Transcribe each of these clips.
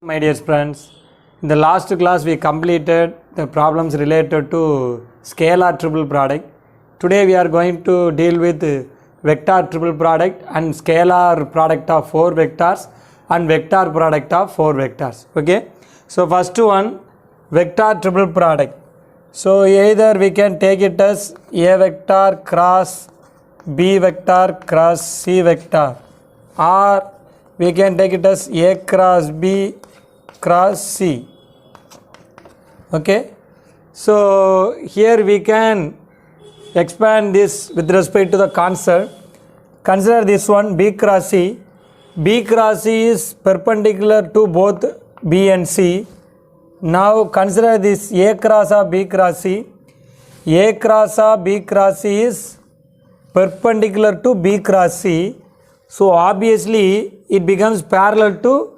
My dear friends, in the last class we completed the problems related to scalar triple product. Today we are going to deal with vector triple product and scalar product of 4 vectors and vector product of 4 vectors. Okay. So first one, vector triple product. So either we can take it as A vector cross B vector cross C vector, or we can take it as A cross B cross C. Okay. So here we can expand this with respect to the concept. Consider this one, B cross C. B cross C is perpendicular to both B and C. Now consider this A cross of B cross C. A cross of B cross C is perpendicular to B cross C. So obviously it becomes parallel to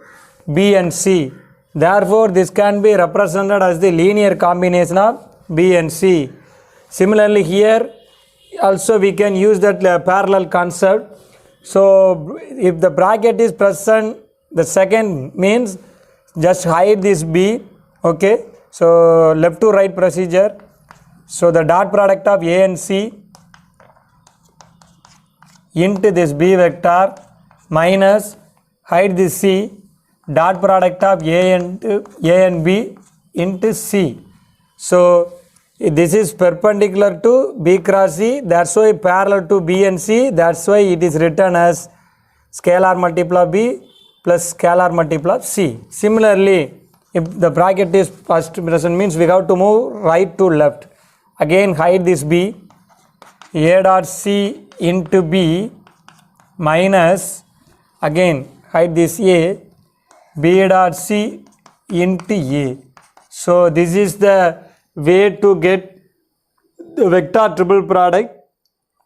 B and C. Therefore this can be represented as the linear combination of B and C. Similarly here also we can use that parallel concept. So if the bracket is present, the second means just hide this B. Okay. So left to right procedure. So the dot product of A and C into this B vector minus hide this C, dot product of A and B into C. So this is perpendicular to B cross C, that's why parallel to B and C, that's why it is written as scalar multiple of B plus scalar multiple of C. Similarly, if the bracket is first present means we have to move right to left. Again hide this B, A dot C into B minus again hide this A, B dot C into A. So this is the way to get the vector triple product.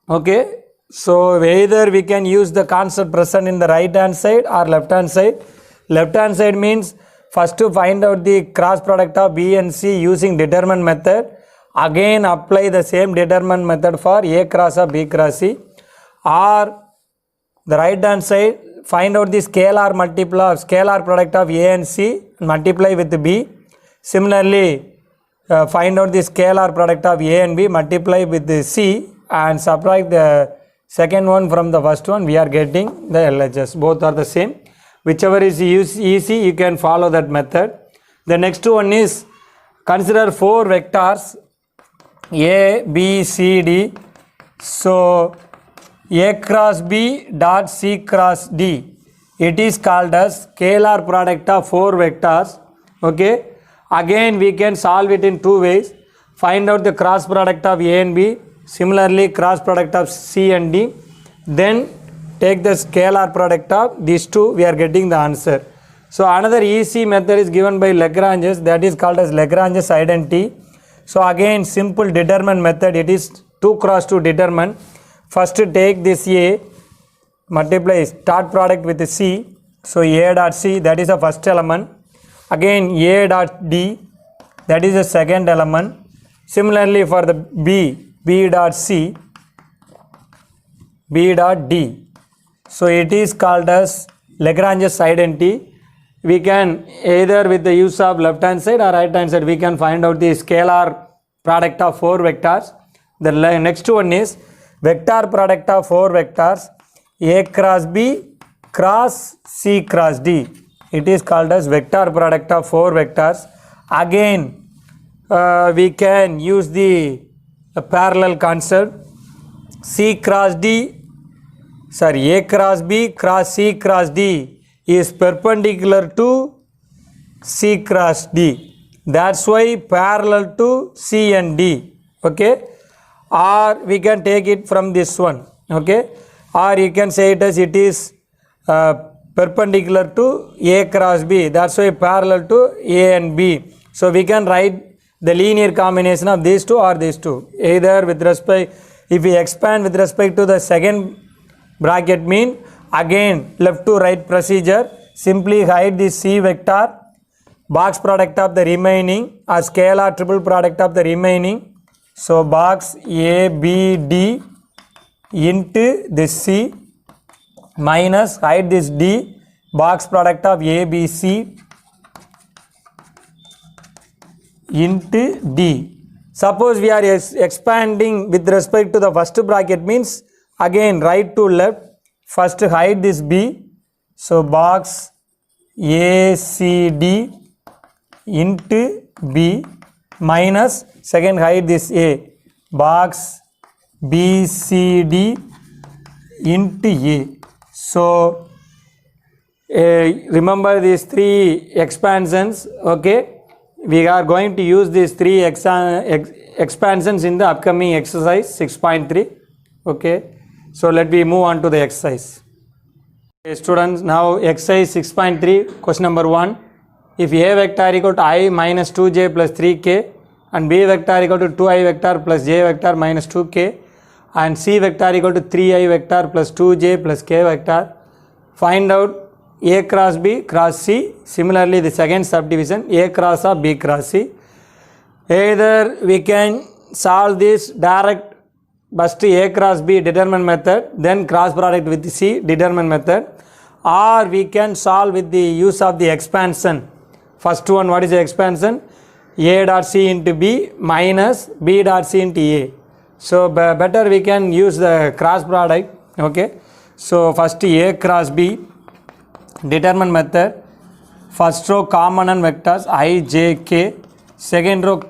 Okay. So either we can use the concept present in the right hand side or left hand side. Left hand side means first to find out the cross product of B and C using determinant method. Again apply the same determinant method for A cross of B cross C, or the right hand side find out the scalar multiple of scalar product of A and C and multiply with B. Similarly find out the scalar product of A and B, multiply with the C and subtract the second one from the first one, we are getting the LHS. Both are the same. Whichever is easy you can follow that method. The next one is consider 4 vectors A, B, C, D. So A cross B dot C cross D, it is called as scalar product of 4 vectors. Okay. Again we can solve it in 2 ways. Find out the cross product of A and B, similarly cross product of C and D, then take the scalar product of these two, we are getting the answer. So another easy method is given by Lagrange's, that is called as Lagrange's identity. So again simple determinant method, it is 2 cross 2 determinant. First take this A, multiply dot product with C. So A dot C, that is the first element. Again A dot D, that is the second element. Similarly for the B dot C, B dot D. So it is called as Lagrange's identity. We can either with the use of left hand side or right hand side we can find out the scalar product of 4 vectors. The next one is vector product of 4 vectors A cross B cross C cross D. It is called as vector product of 4 vectors. Again we can use the parallel concept. A cross B cross C cross D is perpendicular to C cross D. That's why parallel to C and D. Okay. Or we can take it from this one. Okay. Or you can say it as it is perpendicular to A cross B. That's why parallel to A and B. So we can write the linear combination of these two or these two. Either with respect, if we expand with respect to the second bracket mean, again left to right procedure, simply hide this C vector, box product of the remaining or scalar triple product of the remaining. So box A, B, D into this C minus hide this D, box product of A, B, C into D. Suppose we are expanding with respect to the first bracket means again right to left, first hide this B. So box ACD into B minus second hide this A, box BCD into A. So remember these three expansions, okay? We are going to use these three expansions in the upcoming exercise 6.3, okay? So let me move on to the exercise. Okay, students, now exercise 6.3, question number 1. If A vector equal to I minus 2j plus 3k and B vector equal to 2i vector plus j vector minus 2k and C vector equal to 3i vector plus 2j plus k vector, find out A cross B cross C. Similarly, the second subdivision A cross or B cross C. Either we can solve this direct first A cross B determinant method, then cross product with C determinant method, or we can solve with the use of the expansion. First one, what is the expansion? A dot C into B minus B dot C into A. So better we can use the cross product, okay? So first A cross B determinant method, first row common and vectors I, j, k, second row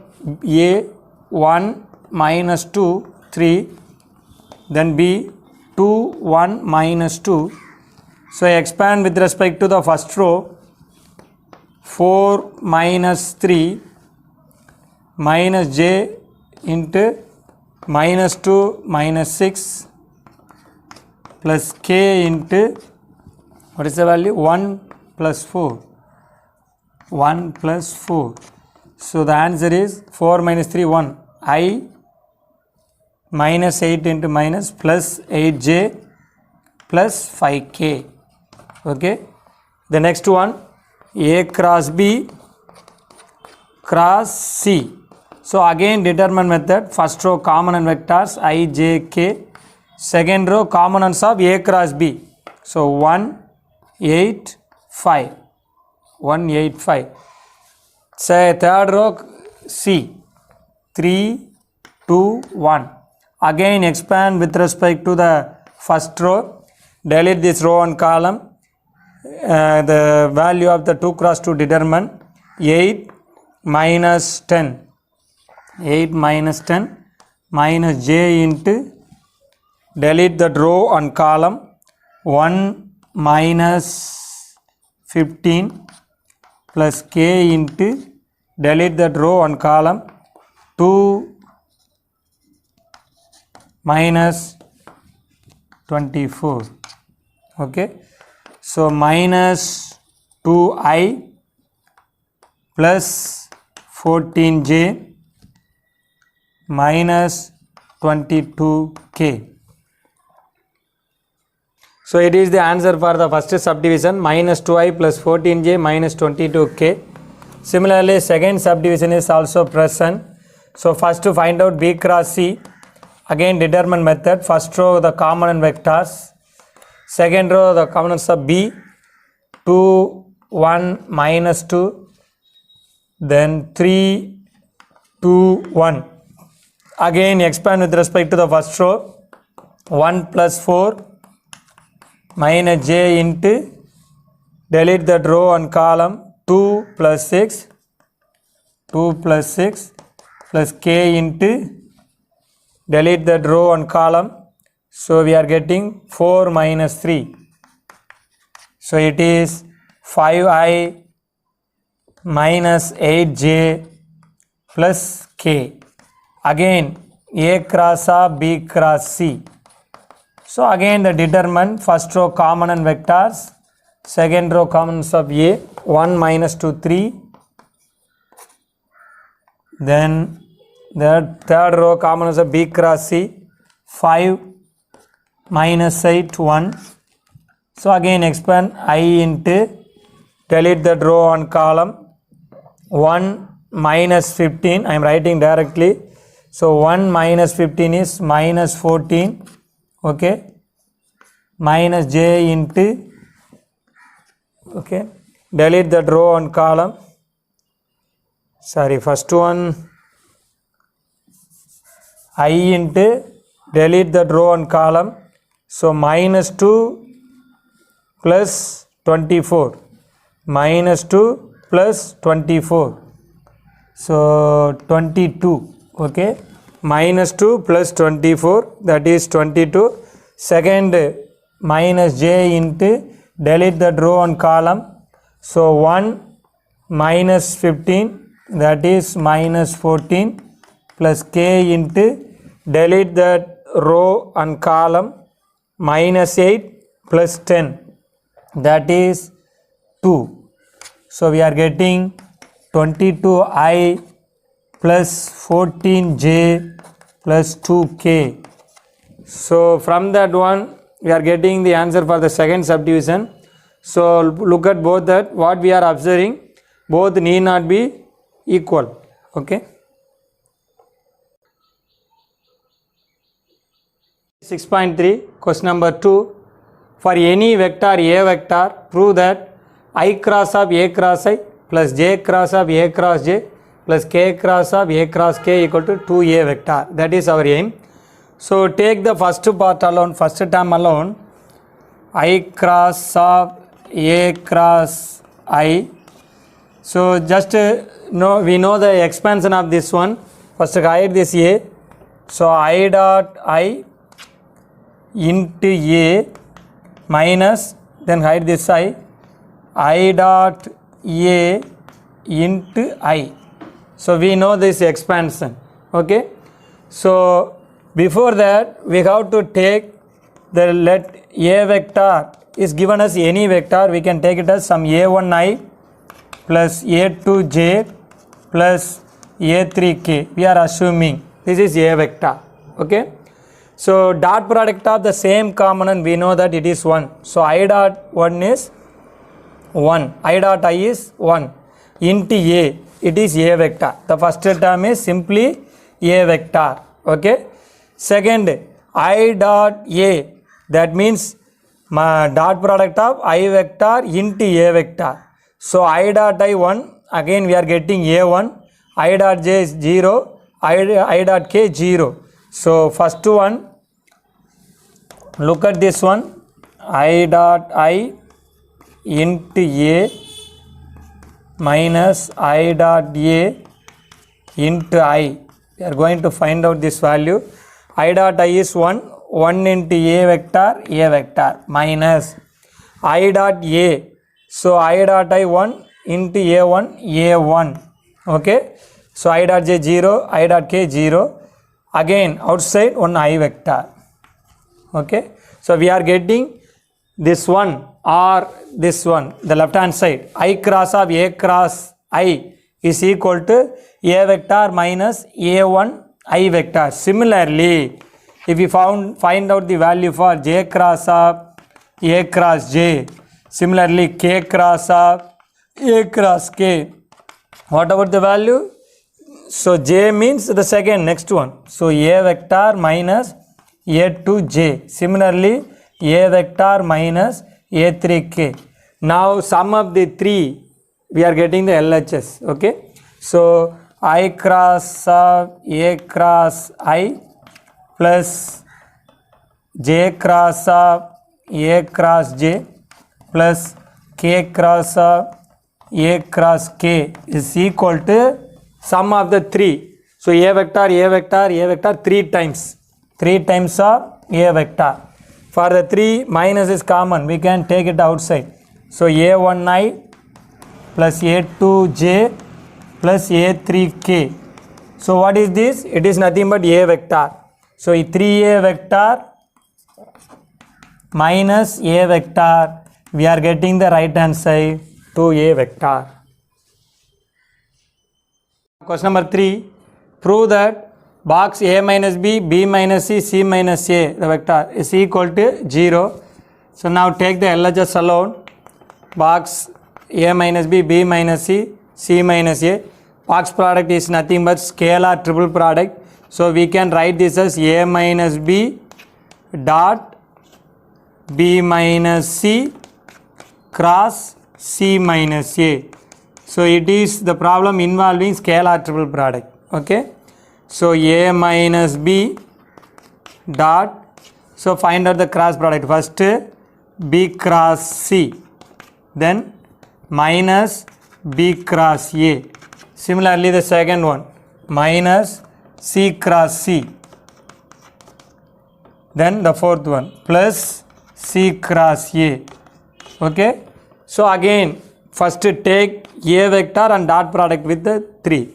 A 1 minus 2 3, then B 2 1 minus 2. So I expand with respect to the first row, 4 minus 3 minus j into minus 2 minus 6 plus k into, what is the value? 1 plus 4. 1 plus 4. So the answer is 4 minus 3, 1. I minus 8 into minus plus 8j plus 5k. Okay. The next one, A cross B cross C. So again determinant method, first row common and vectors I, j, k. Second row components of A cross B. So 1 8 5, 1 8 5. Say third row C 3 2 1. Again expand with respect to the first row, delete this row and column, the value of the 2 cross 2 determinant 8 minus 10, 8 minus 10 minus j into, delete that row and column, 1 minus 15 plus k into, delete that row and column, 2 minus 24. Okay. So minus 2i plus 14j minus 22k. So it is the answer for the first subdivision, minus 2i plus 14j minus 22k. Similarly, second subdivision is also present. So first to find out B cross C, again determinant method, first row the common and vectors, second row the components of B 2 1 minus 2, then 3 2 1. Again expand with respect to the first row, 1 plus 4 minus j into, delete that row and column, 2 plus 6, 2 plus 6 plus k into, delete that row and column. So we are getting 4 minus 3. So it is 5i minus 8j plus k. Again A cross A, B cross C. So again the determinant, first row common and vectors, second row commons of A, 1 minus 2 3, then the third row commons of B cross C, 5 minus 8 1. So again expand I into, delete that row and column, 1 minus 15, I am writing directly. So 1 minus 15 is minus 14, okay, minus j into, okay, delete that row and column. sorry, first one I into delete that row and column, so minus 2 plus 24, minus 2 plus 24, so 22, okay, minus 2 plus 24, that is 22. Second, minus j into delete that row and column, so 1 minus 15, that is minus 14, plus k into delete that row and column, minus 8 plus 10, that is 2. So we are getting 22i plus 14j plus 2k. So from that one we are getting the answer for the second subdivision. So look at both, that what we are observing, both need not be equal. Okay. 6.3 question number 2. For any vector a vector, prove that I cross of a cross I plus j cross of a cross j plus k cross of a cross k equal to 2a vector. That is our aim. So take the first part alone, first term alone, I cross of a cross I. So just we know the expansion of this one. First hide this a. So I dot I into a minus, then hide this I dot a into I. So we know this expansion. Okay. So before that we have to take the let a vector is given as any vector, we can take it as some a1i plus a2j plus a3k. We are assuming this is a vector. Okay. So dot product of the same component, we know that it is 1. So I dot 1 is 1, I dot I is 1 into a, it is a vector. The first term is simply a vector. Okay. Second, I dot a, that means my dot product of I vector into a vector. So I dot I 1, again we are getting a1, I dot j is 0, I dot k 0. So first one, look at this one, I dot I into a minus I dot a into I. We are going to find out this value. I dot I is 1, 1 into a vector minus I dot a. So I dot I 1 into a1. Okay. So I dot j 0, I dot k 0. Again outside one I vector. Okay. So we are getting this one or this one, the left hand side, I cross of a cross I is equal to a vector minus a1 I vector. Similarly, if we find out the value for j cross of a cross j, similarly k cross of a cross k, what about the value? So j means the second next one, so a vector minus a2j, similarly a vector minus a3k. Now sum of the three, we are getting the LHS. Okay. So I cross of a cross I plus j cross of a cross j plus k cross of a cross k is equal to sum of the three. So a vector 3 times of a vector. For the 3, minus is common, we can take it outside. So a1i plus a2j plus a3k. So what is this? It is nothing but a vector. So 3a vector minus a vector, we are getting the right hand side 2a vector. Question number 3, prove that box a minus b, b minus c, c minus a, the vector is equal to 0. So now take the LHS alone, box a minus b, b minus c, c minus a. Box product is nothing but scalar triple product. So we can write this as a minus b dot b minus c cross c minus a. So it is the problem involving scalar triple product. Okay. So A minus B dot. So find out the cross product. First B cross C, then minus B cross A. Similarly the second one, minus C cross C. Then the fourth one, plus C cross A. Okay. So again, first take A vector and dot product with the 3.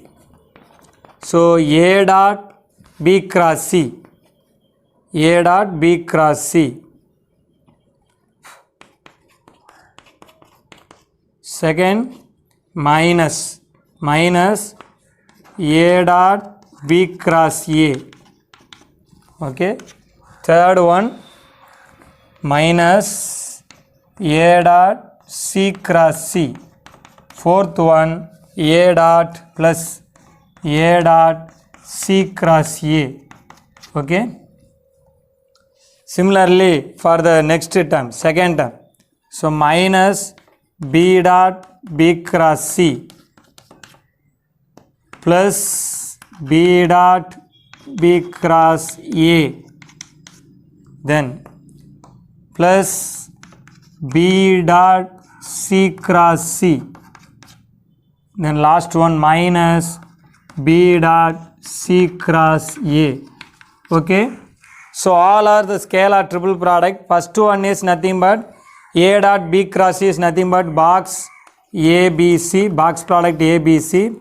So A dot B cross C. A dot B cross C. Second, minus A dot B cross A. Okay. Third one, minus A dot C cross C. Fourth one, A dot plus A dot C cross A. Okay. Similarly for the next term, second term, so minus B dot B cross C plus B dot B cross A, then plus B dot C cross C, then last one minus B dot C cross A. Okay. So all are the scalar triple product. First one is nothing but A dot B cross C is nothing but box ABC, box product ABC.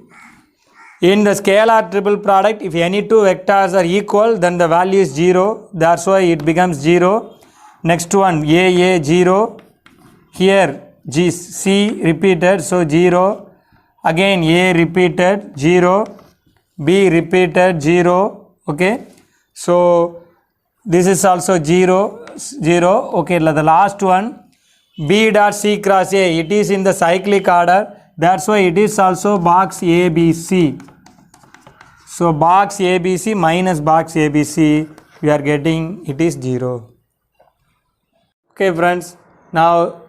In the scalar triple product, if any two vectors are equal, then the value is 0. That's why it becomes 0. Next one, A 0. Here G C repeated, so 0. Again A repeated, 0. B repeated, 0. Okay. So this is also 0, 0. Okay, the last one, B dot C cross A, it is in the cyclic order. That's why it is also box ABC. So box ABC minus box ABC, we are getting it is 0. Okay friends, now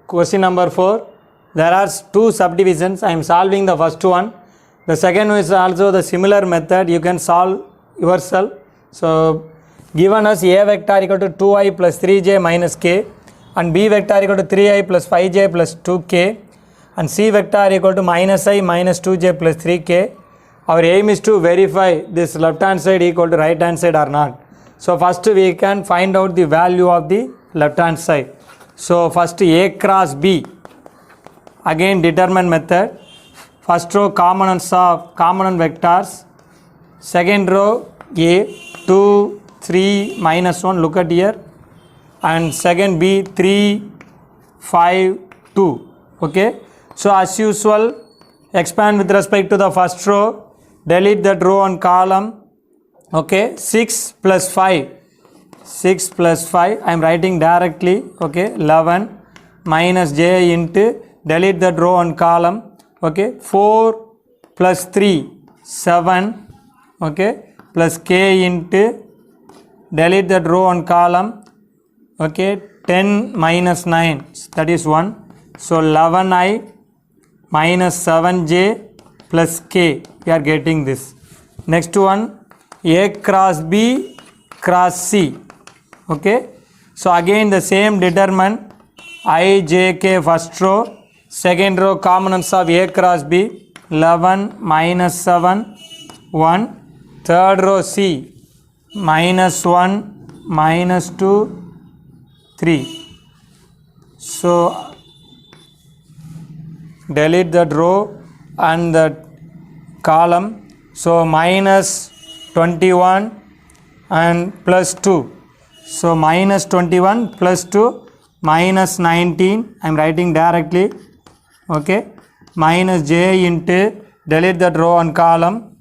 question number 4. There are two subdivisions. I am solving the first one. The second one is also the similar method. You can solve yourself. So given us A vector equal to 2i plus 3j minus k, and B vector equal to 3i plus 5j plus 2k, and C vector equal to minus I minus 2j plus 3k. Our aim is to verify this left hand side equal to right hand side or not. So first we can find out the value of the left hand side. So first A cross B, again determine method. First row components of component vectors, second row A 2 3 minus 1, look at here, and second B 3 5 2. Okay. So as usual, expand with respect to the first row, delete that row and column. Okay. 6 plus 5, 6 plus 5, I am writing directly. Okay. 11 minus j into, delete that row and column. Okay. 4 plus 3, 7. Okay. Plus k into, delete that row and column. Okay. 10 minus 9, that is 1. So 11i minus 7j plus k, we are getting this. Next one, A cross B cross C. Okay. So again the same determine I, j, k first row, second row components of A cross B, 11 minus 7, 1. Third row C, minus 1, minus 2, 3. So delete that row and that column. So minus 21 and plus 2. So minus 21 plus 2, minus 19. I am writing directly. Okay. Minus j into, delete that row and column.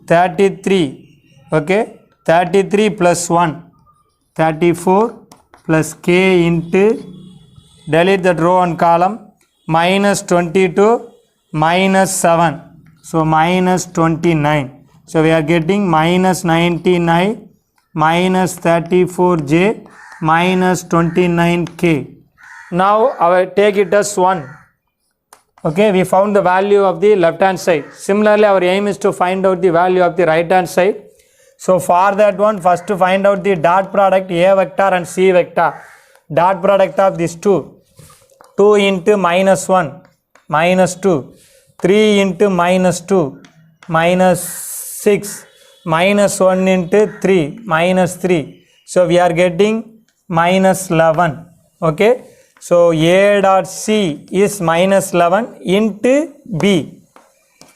33. Okay. 33 plus 1, 34 plus k into, delete that row and column. Minus 22 minus 7. So minus 29. So we are getting minus 99 minus 34j minus 29k. Now I will take it as 1. Okay, we found the value of the left hand side. Similarly, our aim is to find out the value of the right hand side. So for that one, first to find out the dot product A vector and C vector. Dot product of these two. 2 into minus 1 minus 2, 3 into minus 2 minus 6, minus 1 into 3 minus 3. So we are getting minus 11. Okay, so A dot C is minus 11 into B.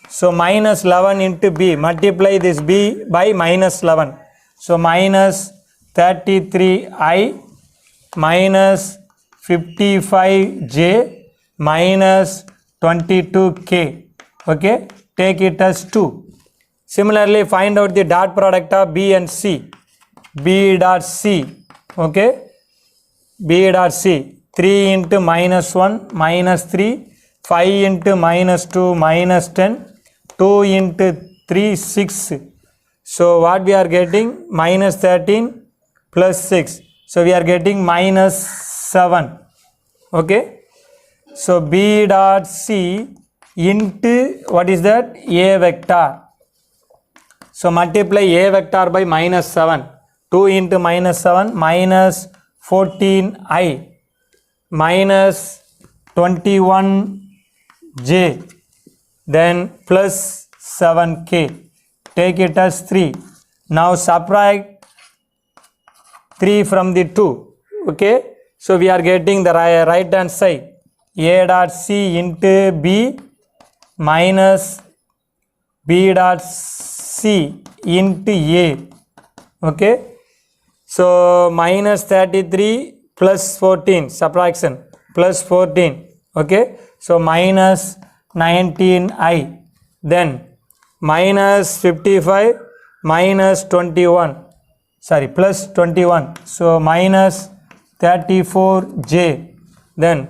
So minus 11 into B, multiply this B by minus 11. So minus 33I minus 55J minus 22K. Okay, take it as 2. Similarly, find out the dot product of B and C. B dot C. Okay, B dot C. 3 into minus 1 minus 3, 5 into minus 2 minus 10, 2 into 3 6. So what we are getting? Minus 13 plus 6. So we are getting minus 7. Okay. So B dot C into what is that? A vector. So multiply A vector by minus 7. 2 into minus 7 minus 14I minus 21J then plus 7K. Take it as 3. Now subtract 3 from the 2. Okay. So we are getting the right hand side. A dot C into B minus B dot C into A. Okay. So minus 33 plus 14, subtraction, plus 14. Okay. So minus 19I. Then minus 55 minus 21. Sorry, plus 21. So minus 34J. Then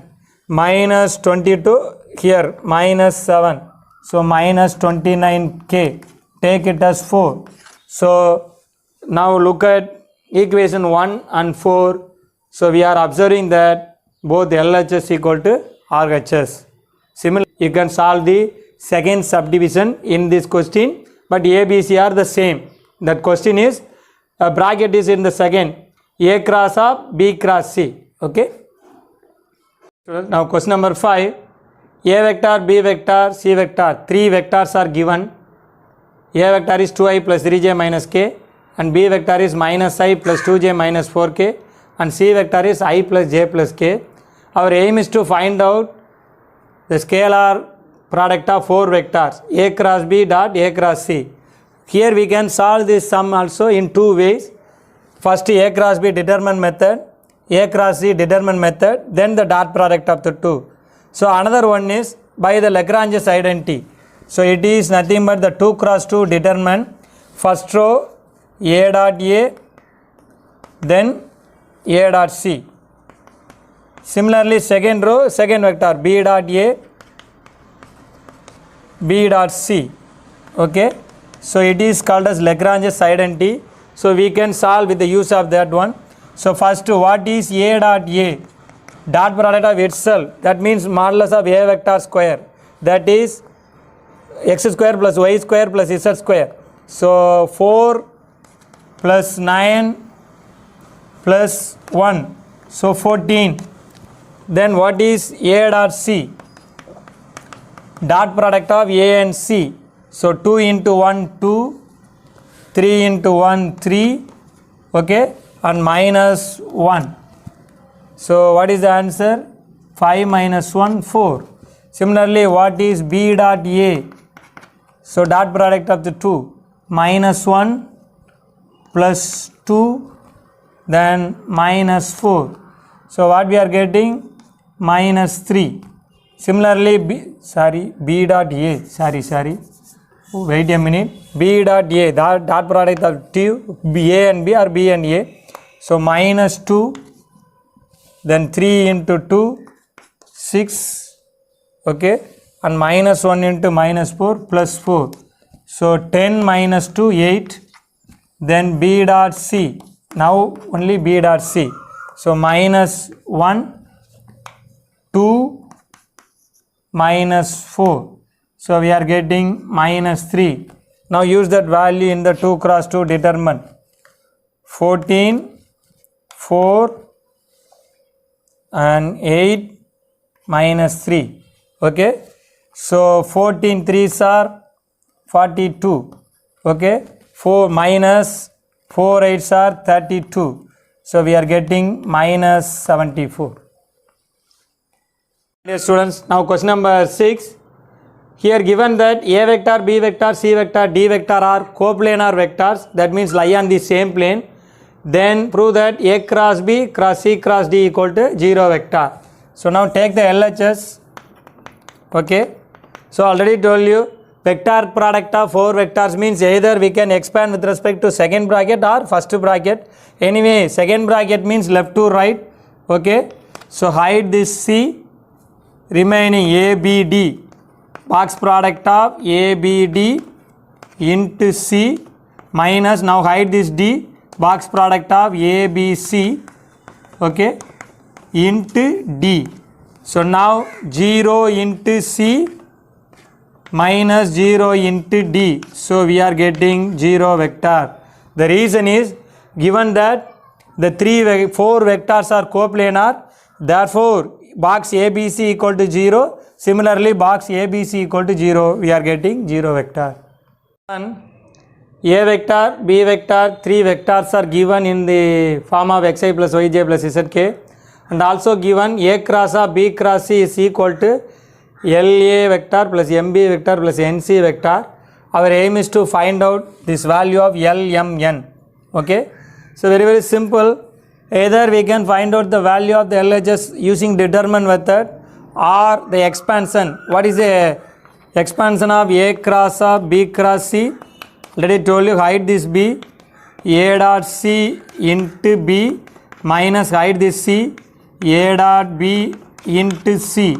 minus 22 here, minus 7. So minus 29K. Take it as 4. So now look at equation 1 and 4. So we are observing that both LHS equal to RHS. Similarly, you can solve the second subdivision in this question, but A, B, C are the same. That question is, a bracket is in the second, A cross of B cross C. Okay. Now question number 5, A vector, B vector, C vector, 3 vectors are given. A vector is 2I plus 3J minus K, and B vector is minus I plus 2J minus 4K, and C vector is I plus J plus K. Our aim is to find out the scalar product of 4 vectors, A cross B dot A cross C. Here we can solve this sum also in 2 ways. First, A cross B determinant method, A cross C determinant method, then the dot product of the 2. So another one is by the Lagrange's identity. So it is nothing but the 2 cross 2 determinant. First row A dot A, then A dot C. Similarly, second row, second vector B dot A, B dot C. Okay. So it is called as Lagrange's identity. So we can solve with the use of that one. So first, what is A dot A? Dot product of itself. That means modulus of A vector square. That is x square plus y square plus z square. So 4 plus 9 plus 1. So 14. Then what is A dot C? Dot product of A and C. So 2 into 1 2, 3 into 1 3, okay, and minus 1. So what is the answer? 5 minus 1 4. Similarly, what is B dot A? So dot product of the 2, minus 1 plus 2, then minus 4. So what we are getting? Minus 3. Similarly, B dot A, wait a minute, B dot A, dot product of B A and B or B and A. So minus 2, then 3 into 2, 6, okay, and minus 1 into minus 4 plus 4. So 10 minus 2, 8, then B dot C, now only B dot C. So minus 1, 2, minus 4. So we are getting minus 3. Now use that value in the 2 cross 2 determine. 14, 4 and 8 minus 3. Okay. So 14 3s are 42. Okay. 4 minus 4 8s are 32. So we are getting minus 74. Dear students, now question number 6. Here given that A vector, B vector, C vector, D vector are coplanar vectors, that means lie on the same plane, then prove that A cross B cross C cross D equal to 0 vector. So now take the LHS. Okay. So already told you vector product of 4 vectors means either we can expand with respect to second bracket or first bracket. Anyway, second bracket means left to right. Okay. So hide this C, remaining ABD, box product of ABD into C minus, now hide this D, box product of ABC, okay, into D. So now 0 into C minus 0 into D. So we are getting 0 vector. The reason is given that the 4 vectors are coplanar, therefore box ABC equal to 0. Similarly, box ABC equal to 0. We are getting 0 vector. A vector, B vector, 3 vectors are given in the form of xi plus yj plus zk, and also given A cross of B cross C is equal to LA vector plus MB vector plus NC vector. Our aim is to find out this value of LMN. Okay. So very simple. Either we can find out the value of the LHS using determine method or the expansion. What is the expansion of A cross of B cross C? Already told you, hide this B, A dot C into B minus hide this C, A dot B into C.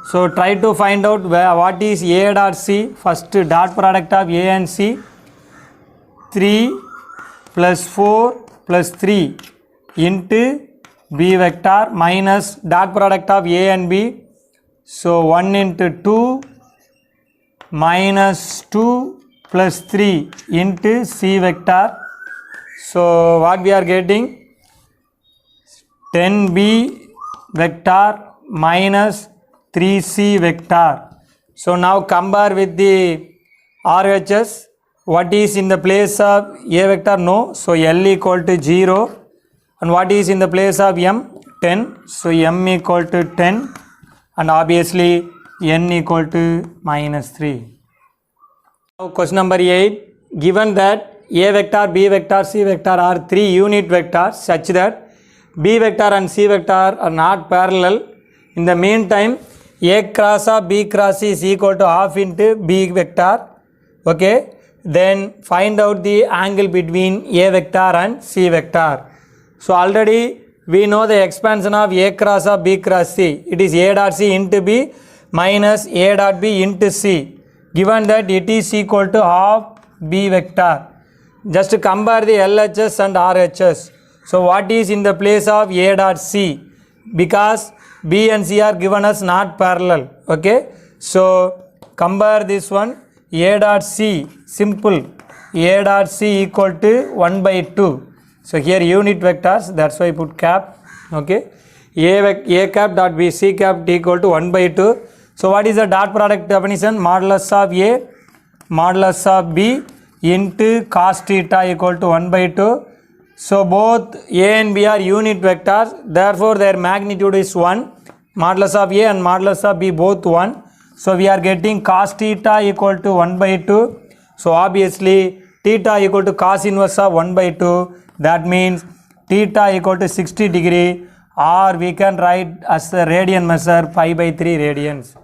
So try to find out what is A dot C. First dot product of A and C, 3 plus 4 plus 3 into B vector minus dot product of A and B. So 1 into 2 minus 2 plus 3 into C vector. So what we are getting? 10B vector minus 3C vector. So now compare with the RHS. What is in the place of A vector? No. So L equal to 0. And what is in the place of M? 10. So M equal to 10. And obviously N equal to minus 3. Now question number 8. Given that A vector, B vector, C vector are 3 unit vectors such that B vector and C vector are not parallel. In the meantime, A cross of B cross C is equal to half into B vector. Okay. Then find out the angle between A vector and C vector. So already we know the expansion of A cross of B cross C. It is A dot C into B minus A dot B into C. Given that it is equal to half B vector. Just to compare the LHS and RHS. So what is in the place of A dot C? Because B and C are given as not parallel. Okay. So compare this one. A dot C, simple. A dot C equal to 1 by 2. So here unit vectors, that's why I put cap. Okay. A cap dot B, C cap equal to 1 by 2. So what is the dot product definition? Modulus of A, modulus of B into cos theta equal to 1 by 2. So both A and B are unit vectors. Therefore their magnitude is 1. Modulus of A and modulus of B both 1. So we are getting cos theta equal to 1 by 2. So obviously theta equal to cos inverse of 1 by 2. That means theta equal to 60 degree, or we can write as the radian measure pi by 3 radians.